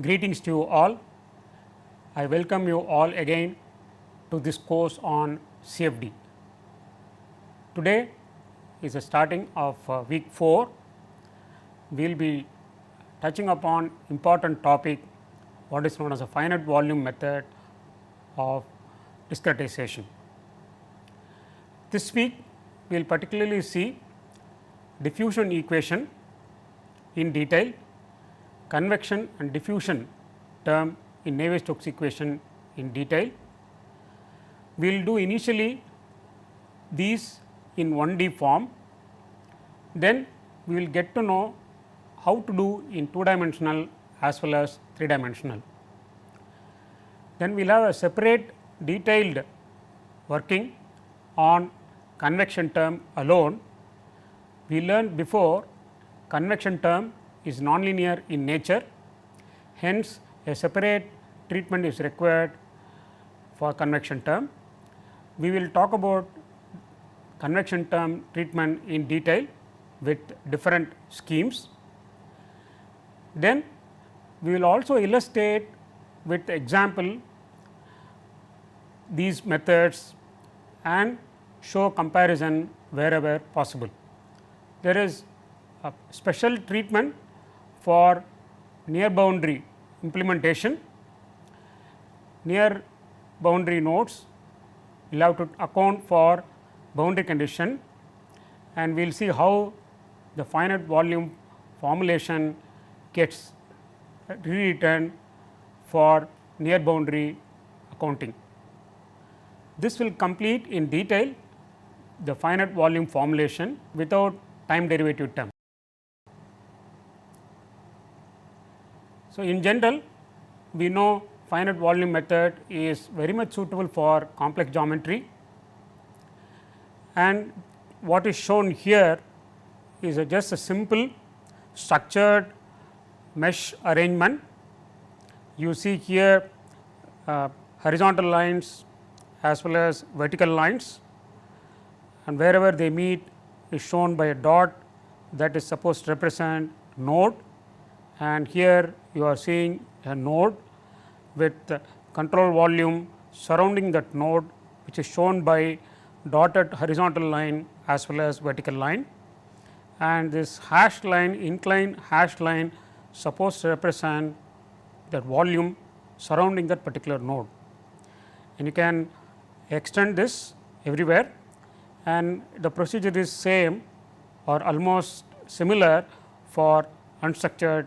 Greetings to you all. I welcome you all again to this course on CFD. Today is the starting of week 4. We will be touching upon important topic, what is known as a finite volume method of discretization. This week we will particularly see diffusion equation in detail, convection and diffusion term in Navier-Stokes equation in detail. We will do initially these in 1D form, then we will get to know how to do in 2-dimensional as well as 3-dimensional. Then we will have a separate detailed working on convection term alone. We learned before convection term is nonlinear in nature, hence a separate treatment is required for convection term. We will talk about convection term treatment in detail with different schemes. Then we will also illustrate with example these methods and show comparison wherever possible. There is a special treatment for near boundary implementation. Near boundary nodes will have to account for boundary condition, and we will see how the finite volume formulation gets rewritten for near boundary accounting. This will complete in detail the finite volume formulation without time derivative term. So, in general we know finite volume method is very much suitable for complex geometry, and what is shown here is just a simple structured mesh arrangement. You see here horizontal lines as well as vertical lines, and wherever they meet is shown by a dot that is supposed to represent node, and here you are seeing a node with control volume surrounding that node, which is shown by dotted horizontal line as well as vertical line, and this hashed line, inclined hashed line, supposed to represent that volume surrounding that particular node, and you can extend this everywhere, and the procedure is same or almost similar for unstructured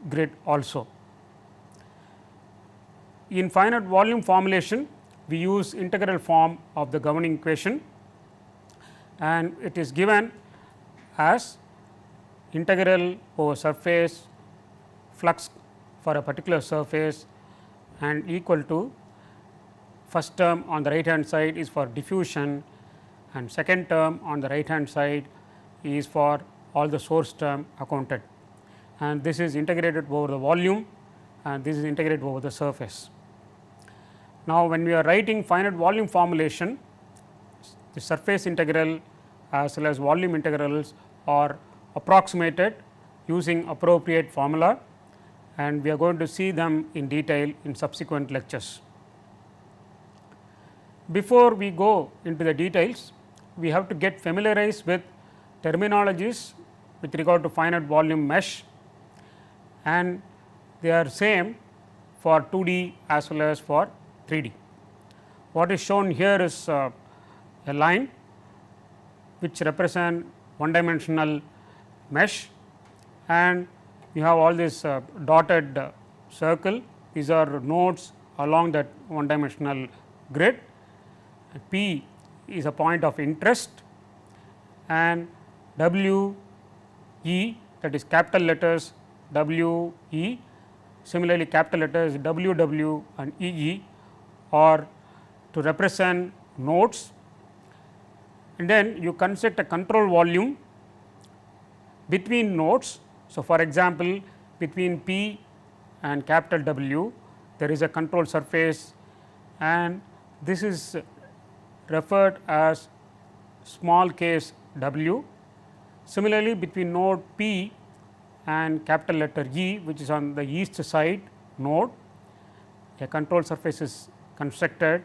grid also. In finite volume formulation, we use integral form of the governing equation, and it is given as integral over surface flux for a particular surface and equal to first term on the right hand side is for diffusion, and second term on the right hand side is for all the source term accounted, and this is integrated over the volume and this is integrated over the surface. Now, when we are writing finite volume formulation, the surface integral as well as volume integrals are approximated using appropriate formula, and we are going to see them in detail in subsequent lectures. Before we go into the details, we have to get familiarized with terminologies with regard to finite volume mesh, and they are same for 2D as well as for 3D. What is shown here is a line which represent one dimensional mesh, and we have all this dotted circle, these are nodes along that one dimensional grid. P is a point of interest, and W E, that is capital letters W E, similarly capital letters W W and E E are to represent nodes, and then you construct a control volume between nodes. So, for example, between P and capital W there is a control surface, and this is referred as small case w. Similarly, between node P and capital letter E, which is on the east side node. A control surface is constructed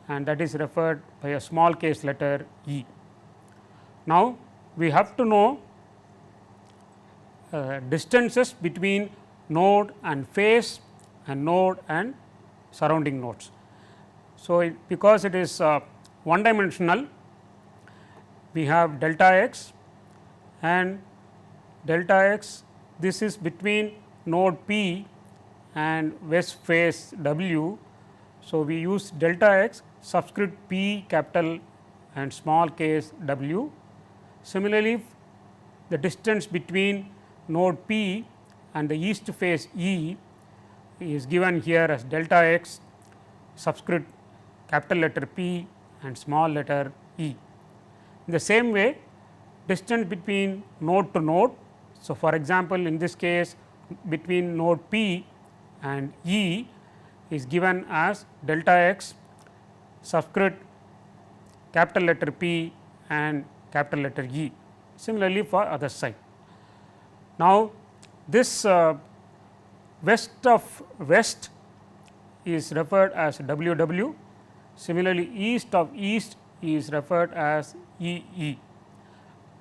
and that is referred by a small case letter E. Now, we have to know distances between node and face and node and surrounding nodes. So, because it is one dimensional, we have delta x and delta x, this is between node P and west face W. So, we use delta x subscript P capital and small case W. Similarly, the distance between node P and the east face E is given here as delta x subscript capital letter P and small letter E. In the same way, distance between node to node. So, for example, in this case between node P and E is given as delta x subscript capital letter P and capital letter E. Similarly, for other side. Now, this west of west is referred as WW. Similarly, east of east is referred as EE.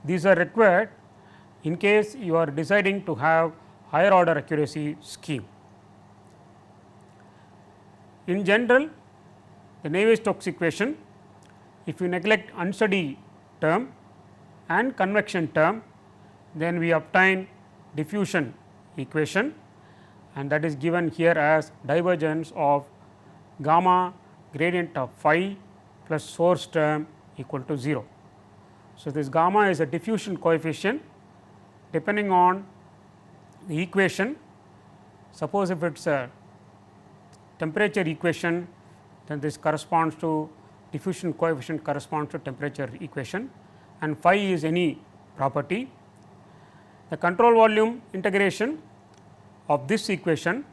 These are required in case you are deciding to have higher order accuracy scheme. In general, the Navier-Stokes equation, if you neglect unsteady term and convection term, then we obtain diffusion equation, and that is given here as divergence of gamma gradient of phi plus source term equal to 0. So, this gamma is a diffusion coefficient depending on the equation. Suppose if it is a temperature equation, then this corresponds to diffusion coefficient corresponds to temperature equation, and phi is any property. The control volume integration of this equation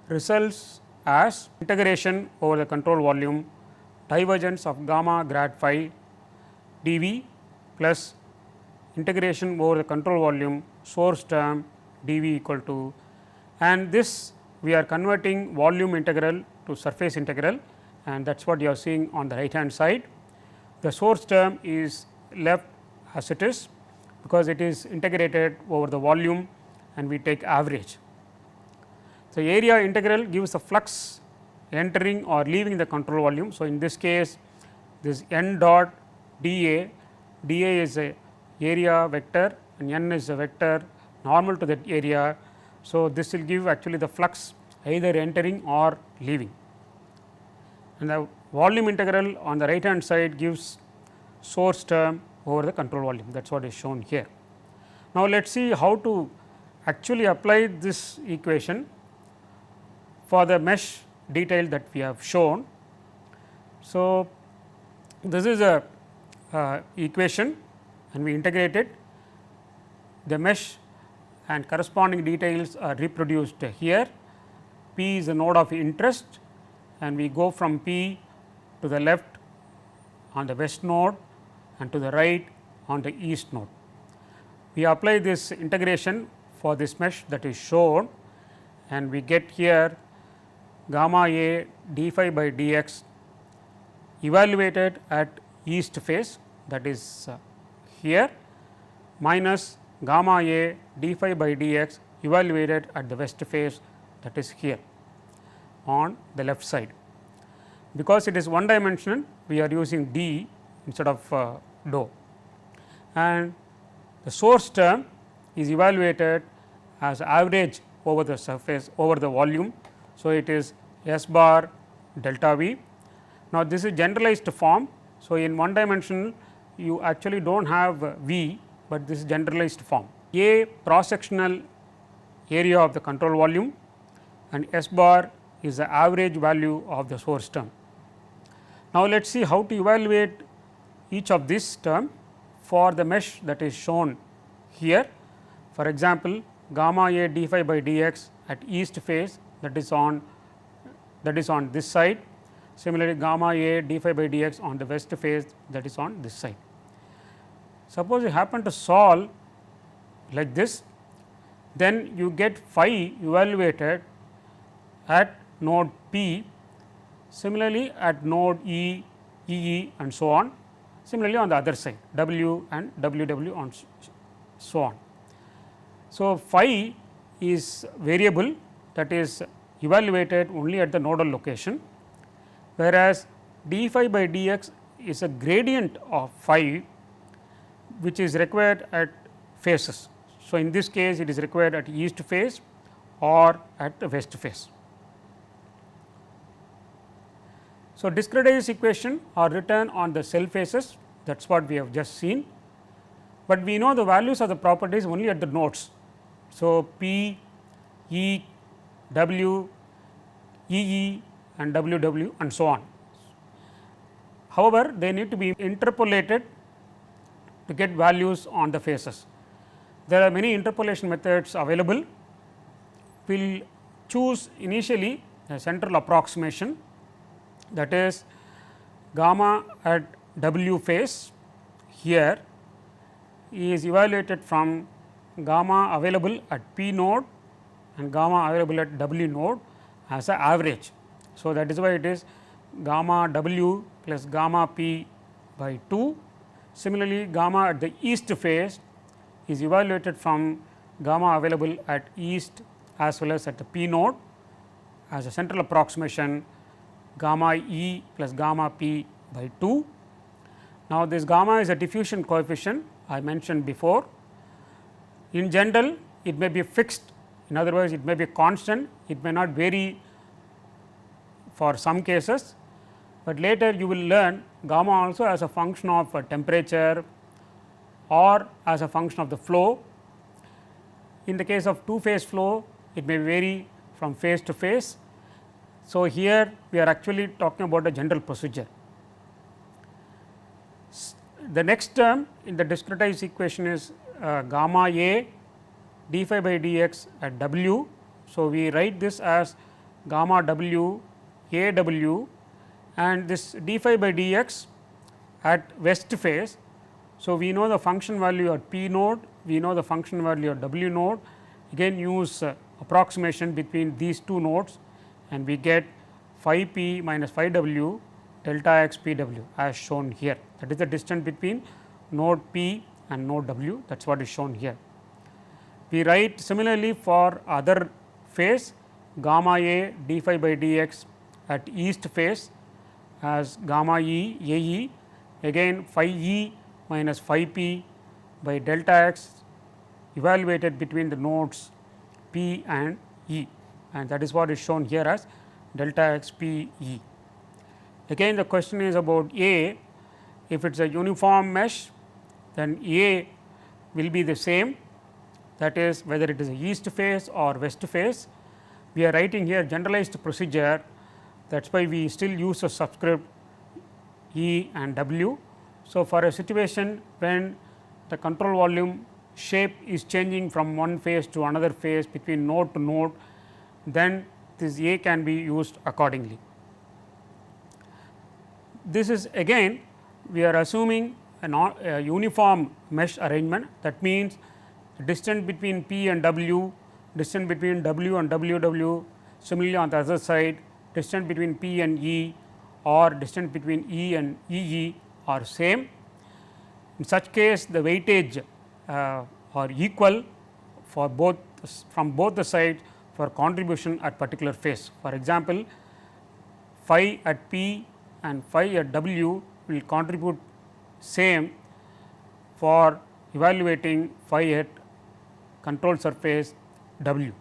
results as integration over the control volume divergence of gamma grad phi dV plus integration over the control volume source term dV equal to, and this we are converting volume integral to surface integral, and that is what you are seeing on the right hand side. The source term is left as it is because it is integrated over the volume and we take average. So, area integral gives the flux entering or leaving the control volume. So, in this case this n dot dA, dA is a area vector and n is a vector normal to that area. So, this will give actually the flux either entering or leaving, and the volume integral on the right hand side gives source term over the control volume, that is what is shown here. Now, let us see how to actually apply this equation for the mesh detail that we have shown. So, this is a equation and we integrate it, the mesh and corresponding details are reproduced here. P is a node of interest and we go from P to the left on the west node and to the right on the east node. We apply this integration for this mesh that is shown, and we get here gamma A d phi by dx evaluated at east face, that is here, minus gamma A d phi by dx evaluated at the west face, that is here on the left side. Because it is one dimensional, we are using d instead of dou, and the source term is evaluated as average over the surface over the volume. So, it is S bar delta V. Now, this is generalized form. So, in one dimensional you actually do not have V, but this is generalized form. A cross sectional area of the control volume and S bar is the average value of the source term. Now, let us see how to evaluate each of this term for the mesh that is shown here. For example, gamma A d phi by dx at east face, that is on this side. Similarly, gamma A d phi by dx on the west face, that is on this side. Suppose you happen to solve like this, then you get phi evaluated at node P, similarly at node E, EE and so on, similarly on the other side W and WW and so on. So, phi is variable that is evaluated only at the nodal location, whereas d phi by dx is a gradient of phi which is required at phases. So, in this case it is required at east phase or at the west phase. So, discretized equation are written on the cell faces, that is what we have just seen, but we know the values of the properties only at the nodes. So, P, E, W, EE and WW and so on. However, they need to be interpolated to get values on the faces. There are many interpolation methods available. We will choose initially a central approximation, that is gamma at W phase here is evaluated from gamma available at P node and gamma available at W node as an average. So, that is why it is gamma W plus gamma P by 2. Similarly, gamma at the east phase is evaluated from gamma available at east as well as at the P node as a central approximation gamma E plus gamma P by 2. Now, this gamma is a diffusion coefficient I mentioned before. In general, it may be fixed, in other words it may be constant, it may not vary for some cases, but later you will learn gamma also as a function of temperature or as a function of the flow. In the case of two phase flow, it may vary from phase to phase. So, here we are actually talking about a general procedure. The next term in the discretized equation is gamma A d phi by dx at W. So, we write this as gamma W A W and this d phi by dx at west phase. So, we know the function value at P node, we know the function value at W node, again use approximation between these two nodes and we get phi P minus phi W delta x P W as shown here. That is the distance between node P and node W, that is what is shown here. We write similarly for other phase gamma A d phi by dx at east phase as gamma E A E, again phi E minus phi P by delta x evaluated between the nodes P and E, and that is what is shown here as delta x P E. Again the question is about A. If it is a uniform mesh, then A will be the same, that is whether it is a east phase or west phase. We are writing here generalized procedure, that is why we still use a subscript E and W. So, for a situation when the control volume shape is changing from one phase to another phase between node to node, then this A can be used accordingly. This is again we are assuming a uniform mesh arrangement, that means the distance between P and W, distance between W and WW, similarly on the other side distance between P and E or distance between E and EE are same. In such case the weightage are equal for both from both the sides for contribution at particular phase. For example, phi at P and phi at W will contribute same for evaluating phi at control surface W.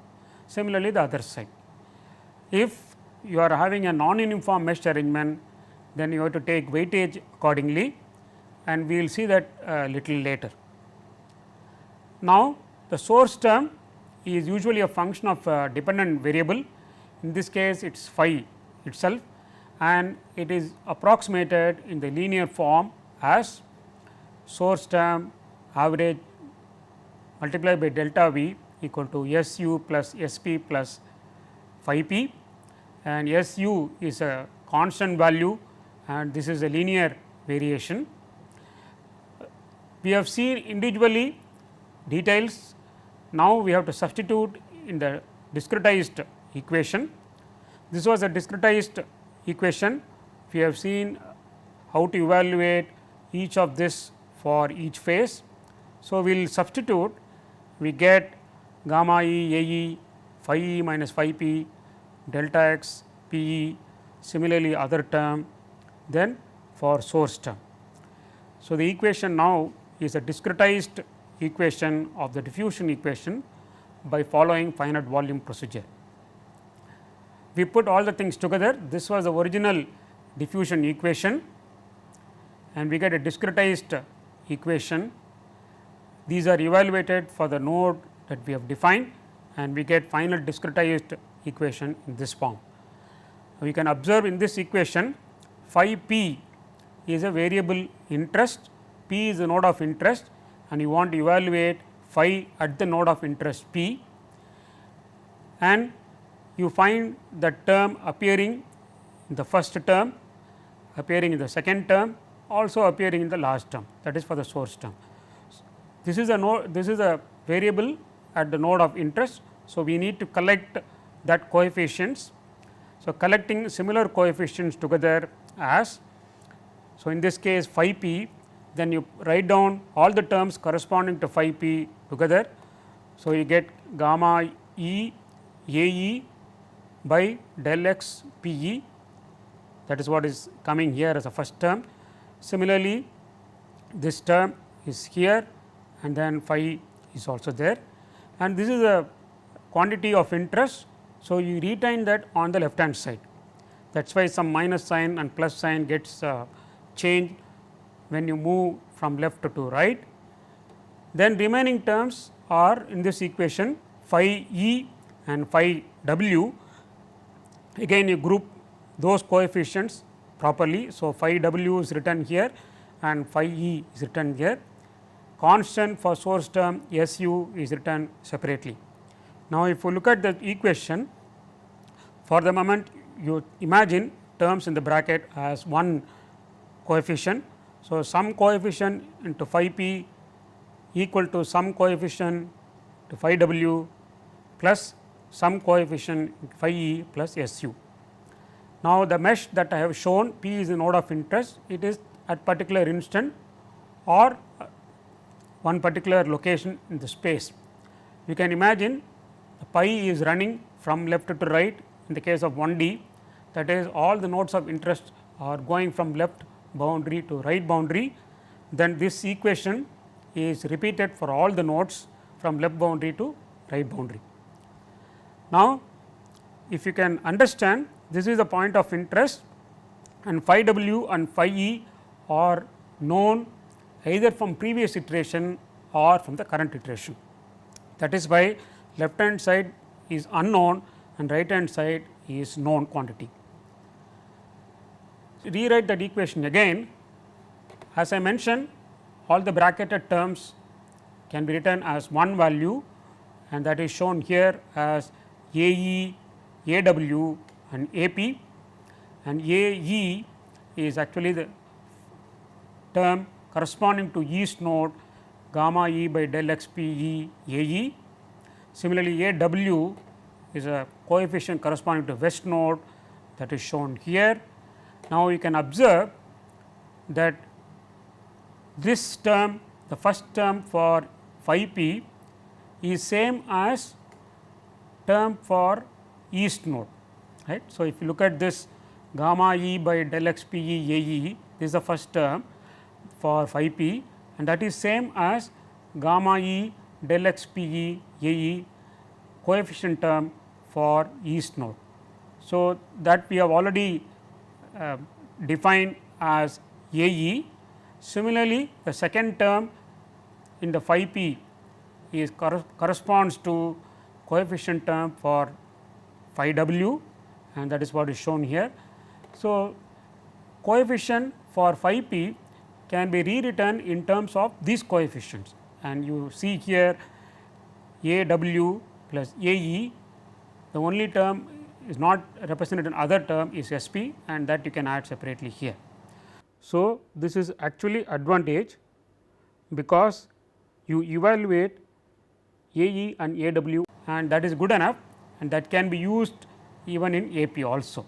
Similarly, the other side. If you are having a non-uniform mesh arrangement, then you have to take weightage accordingly, and we will see that little later. Now, the source term is usually a function of a dependent variable. In this case, it is phi itself, and it is approximated in the linear form as source term average multiplied by delta V equal to S u plus S p plus phi p, and S u is a constant value and this is a linear variation. We have seen individually details now we have to substitute in the discretized equation. This was a discretized equation. We have seen how to evaluate each of this for each phase. So, we will substitute, we get gamma e A e phi e minus phi p delta x p e, similarly other term, then for source term. So, the equation now is a discretized equation of the diffusion equation by following finite volume procedure. We put all the things together, this was the original diffusion equation and we get a discretized equation. These are evaluated for the node that we have defined and we get final discretized equation in this form. We can observe in this equation phi p is a variable interest, p is the node of interest and you want to evaluate phi at the node of interest p, and you find the term appearing in the first term, appearing in the second term, also appearing in the last term, that is for the source term. This is a node, this is a variable at the node of interest. So, we need to collect that coefficients. So, collecting similar coefficients together as, so in this case phi p, then you write down all the terms corresponding to phi p together. So, you get gamma e A e by del x p e, that is what is coming here as a first term. Similarly, this term is here and then phi is also there, and this is a quantity of interest. So, you retain that on the left hand side, that is why some minus sign and plus sign gets changed when you move from left to right. Then remaining terms are in this equation phi e and phi w, again you group those coefficients properly. So, phi w is written here and phi e is written here, constant for source term S u is written separately. Now, if you look at the equation, for the moment you imagine terms in the bracket as one coefficient. So, some coefficient into phi p equal to some coefficient to phi w plus some coefficient phi e plus S u. Now, the mesh that I have shown, p is the node of interest, it is at particular instant or one particular location in the space. You can imagine the pi is running from left to right in the case of 1D, that is all the nodes of interest are going from left boundary to right boundary, then this equation is repeated for all the nodes from left boundary to right boundary. Now, if you can understand, this is the point of interest and phi w and phi e are known either from previous iteration or from the current iteration. That is why left hand side is unknown and right hand side is known quantity. Rewrite that equation again. As I mentioned, all the bracketed terms can be written as one value and that is shown here as A e, A w and A p, and A e is actually the term corresponding to east node gamma e by del x p e A e. Similarly, A w is a coefficient corresponding to west node, that is shown here. Now, you can observe that this term, the first term for phi p is same as term for east node, right. So, if you look at this gamma e by del x p e A e, this is the first term for phi p and that is same as gamma e del x p e A e coefficient term for east node. So, that we have already defined as A e. Similarly, the second term in the phi p is corresponds to coefficient term for phi w and that is what is shown here. So, coefficient for phi p can be rewritten in terms of these coefficients and you see here A w plus A e, the only term is not represented in other term is S p and that you can add separately here. So, this is actually advantage because you evaluate AE and AW, and that is good enough, and that can be used even in AP also.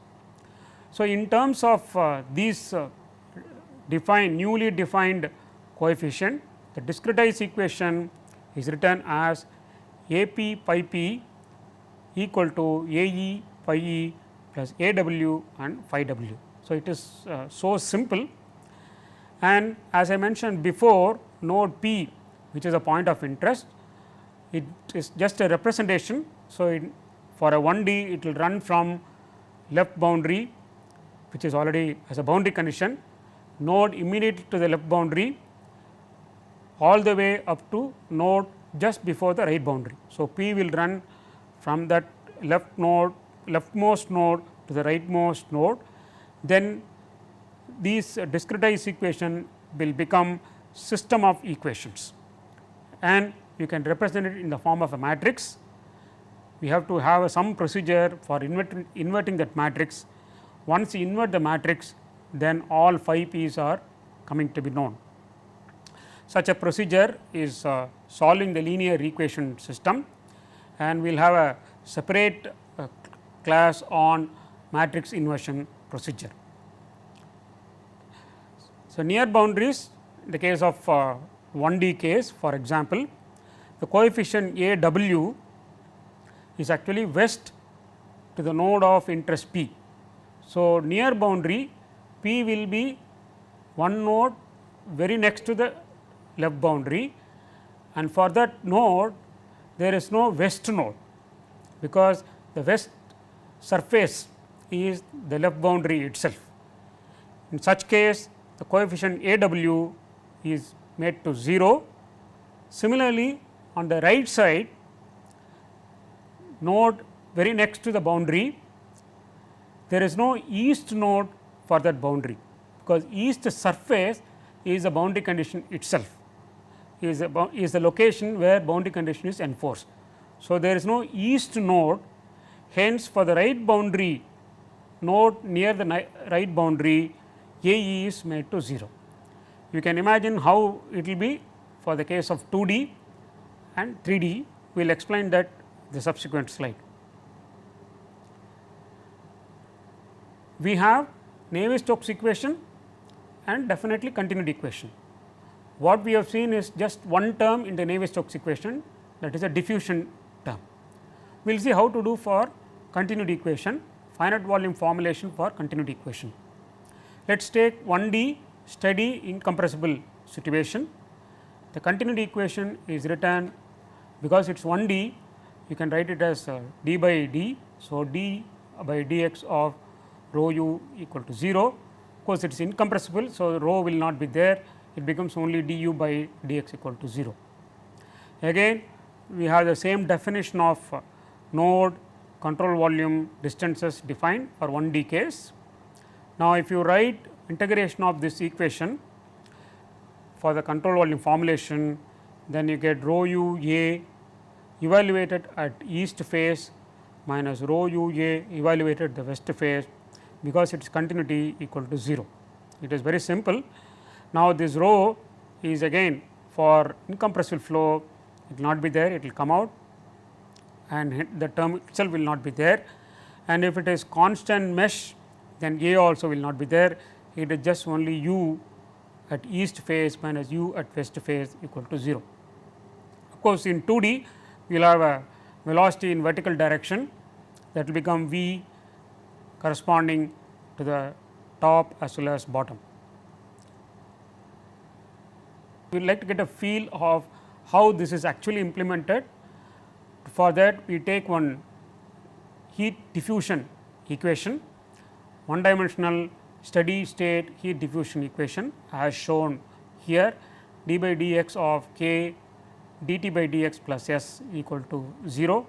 So, in terms of these newly defined coefficient, the discretized equation is written as AP pi p equal to AE pi e plus AW and phi W. So, it is so simple, and as I mentioned before, node P, which is a point of interest, it is just a representation. So, for a 1D it will run from left boundary, which is already as a boundary condition, node immediate to the left boundary all the way up to node just before the right boundary. So, P will run from that leftmost node to the rightmost node, then these discretized equation will become system of equations, and you can represent it in the form of a matrix. We have to have some procedure for inverting that matrix. Once you invert the matrix, then all phi p's are coming to be known. Such a procedure is solving the linear equation system, and we will have a separate class on matrix inversion procedure. So, near boundaries, in the case of 1D case, for example, the coefficient A W is actually west to the node of interest P. So, near boundary P will be one node very next to the left boundary, and for that node there is no west node, because the west surface is the left boundary itself. In such case, the coefficient A W is made to 0. Similarly, on the right side node very next to the boundary, there is no east node for that boundary, because east surface is the boundary condition itself, is the location where boundary condition is enforced. So, there is no east node, hence for the right boundary node near the right boundary AE is made to 0. You can imagine how it will be for the case of 2D and 3D. We will explain that in the subsequent slide. We have Navier-Stokes equation and definitely continuity equation. What we have seen is just one term in the Navier-Stokes equation, that is a diffusion term. We will see how to do for continuity equation, finite volume formulation for continuity equation. Let us take 1D steady incompressible situation. The continuity equation is written, because it is 1D, you can write it as d by d. So, d by dx of rho u equal to 0. Of course, it is incompressible. So, rho will not be there, it becomes only du by dx equal to 0. Again we have the same definition of node, control volume, distances defined for 1D case. Now, if you write integration of this equation for the control volume formulation, then you get rho u a evaluated at east face minus rho u a evaluated the west face, because its continuity equal to 0. It is very simple. Now, this rho is again for incompressible flow, it will not be there, it will come out, and the term itself will not be there, and if it is constant mesh, then A also will not be there, it is just only u at east face minus u at west face equal to 0. Of course, in 2D we will have a velocity in vertical direction, that will become v corresponding to the top as well as bottom. We would like to get a feel of how this is actually implemented. For that, we take one heat diffusion equation, one dimensional steady state heat diffusion equation as shown here, d by dx of k dt by dx plus s equal to 0,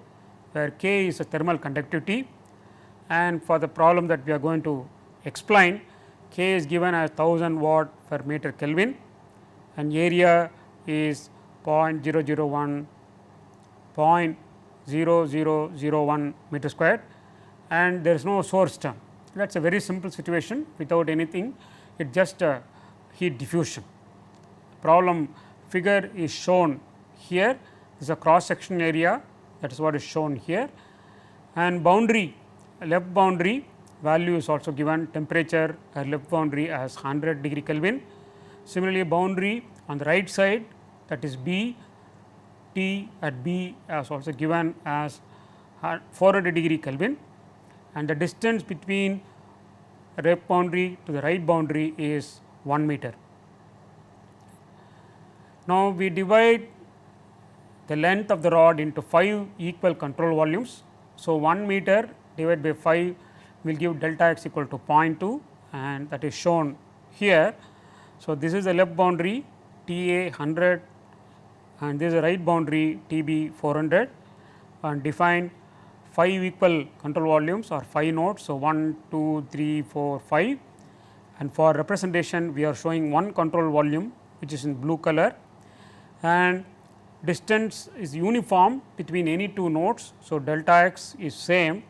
where k is a thermal conductivity, and for the problem that we are going to explain, k is given as 1000 watt per meter Kelvin and area is 0.0001 meter square, and there is no source term. That is a very simple situation without anything, it just a heat diffusion. Problem figure is shown here. is a cross section area, that is what is shown here, and boundary, left boundary value is also given, temperature at left boundary as 100 degree Kelvin. Similarly, boundary on the right side, that is B, T at B is also given as 400 degree Kelvin, and the distance between left boundary to the right boundary is 1 meter. Now, we divide the length of the rod into 5 equal control volumes. So, 1 meter divided by 5 will give delta x equal to 0.2, and that is shown here. So, this is the left boundary T A 100 and this is the right boundary T B 400, and define 5 equal control volumes or 5 nodes. So, 1, 2, 3, 4, 5, and for representation we are showing one control volume which is in blue color, and distance is uniform between any two nodes. So, delta x is same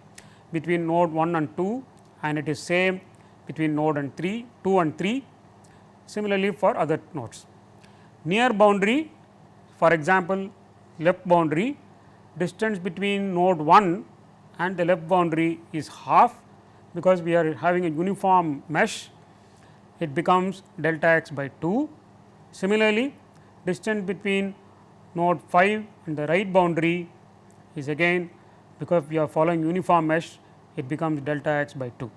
between node 1 and 2, and it is same between node and 2 and 3. Similarly, for other nodes. Near boundary, for example, left boundary, distance between node 1 and the left boundary is half, because we are having a uniform mesh, it becomes delta x by 2. Similarly, distance between node 5 and the right boundary is again, because we are following uniform mesh, it becomes delta x by 2.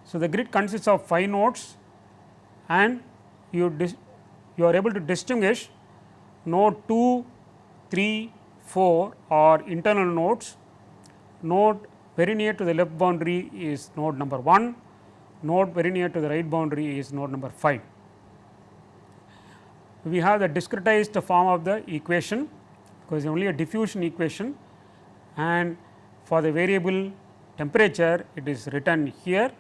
So, the grid consists of 5 nodes, and you are able to distinguish node 2, 3, 4 are internal nodes. Node very near to the left boundary is node number 1, node very near to the right boundary is node number 5. We have the discretized form of the equation, because only a diffusion equation, and for the variable temperature it is written here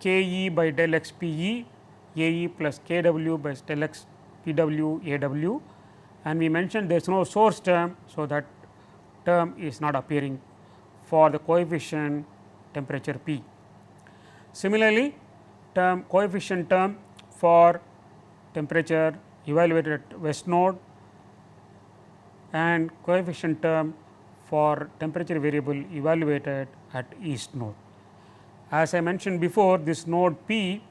K E by del x P E A E plus K W by del x P W A W, and we mentioned there is no source term. So, that term is not appearing for the coefficient temperature P. Similarly, coefficient term for temperature evaluated at west node, and coefficient term for temperature variable evaluated at east node. As I mentioned before, this node P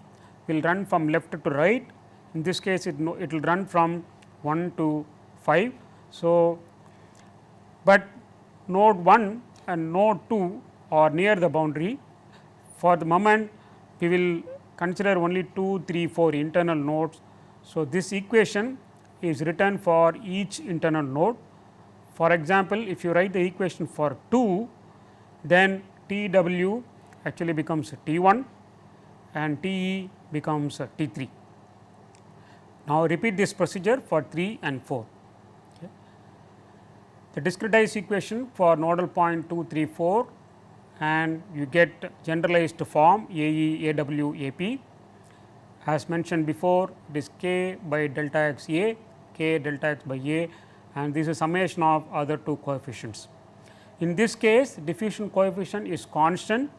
will run from left to right. In this case, it will run from 1 to 5. So, but node 1 and node 2 are near the boundary. For the moment, we will consider only 2, 3, 4 internal nodes. So, this equation is written for each internal node. For example, if you write the equation for 2, then T W actually becomes T 1 and T E becomes T 3. Now, repeat this procedure for 3 and 4. Okay. The discretized equation for nodal point 2, 3, 4, and you get generalized form A E A W A P. As mentioned before, it is K by delta x A, K delta x by A, and this is summation of other two coefficients. In this case, diffusion coefficient is constant,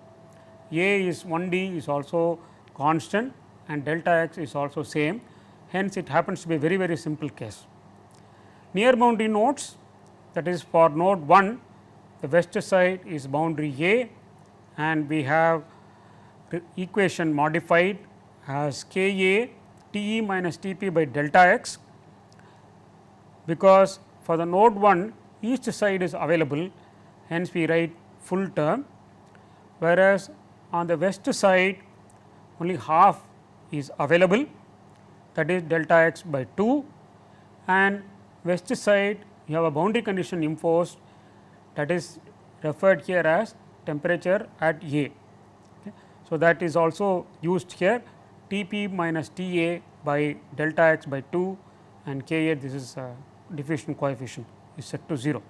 A is 1D is also constant, and delta x is also same. Hence, it happens to be a very, very simple case. Near boundary nodes, that is for node 1, the west side is boundary A, and we have equation modified as K A T E minus T P by delta x, because for the node 1 east side is available, hence we write full term, whereas on the west side only half is available, that is delta x by 2, and west side you have a boundary condition imposed, that is referred here as temperature at A. Okay. So, that is also used here, T P minus T A by delta x by 2, and K A, this is diffusion coefficient is set to 0.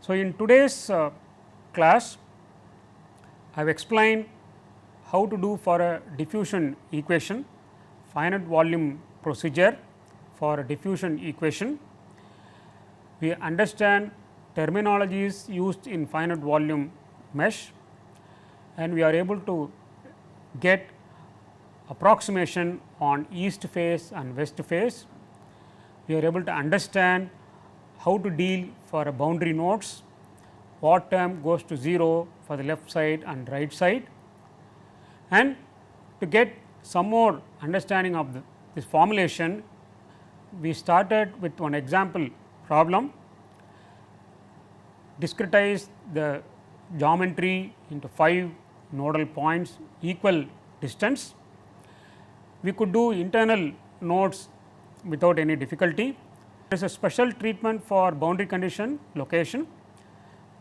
So, in today's class, I have explained how to do for a diffusion equation, finite volume procedure for a diffusion equation. We understand terminologies used in finite volume mesh, and we are able to get approximation on east phase and west phase. we are able to understand how to deal for a boundary nodes, what term goes to 0 for the left side and right side. And to get some more understanding of this formulation, we started with one example problem, discretize the geometry into 5 nodal points equal distance. We could do internal nodes without any difficulty. There is a special treatment for boundary condition location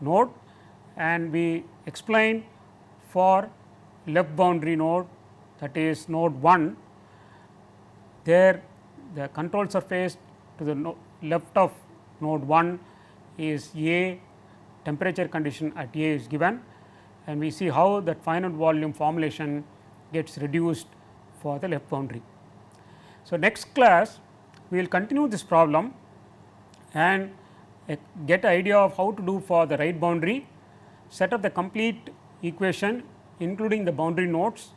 node, and we explain for left boundary node, that is node 1, there the control surface to the left of node 1 is A, temperature condition at A is given, and we see how that finite volume formulation gets reduced for the left boundary. So, next class we will continue this problem and get idea of how to do for the right boundary, set up the complete equation including the boundary nodes,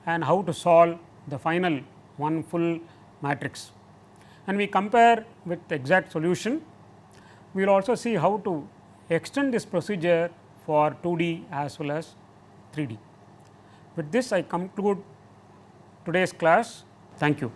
and how to solve the final one full matrix. And we compare with the exact solution. We will also see how to extend this procedure for 2D as well as 3D. With this I conclude today's class. Thank you.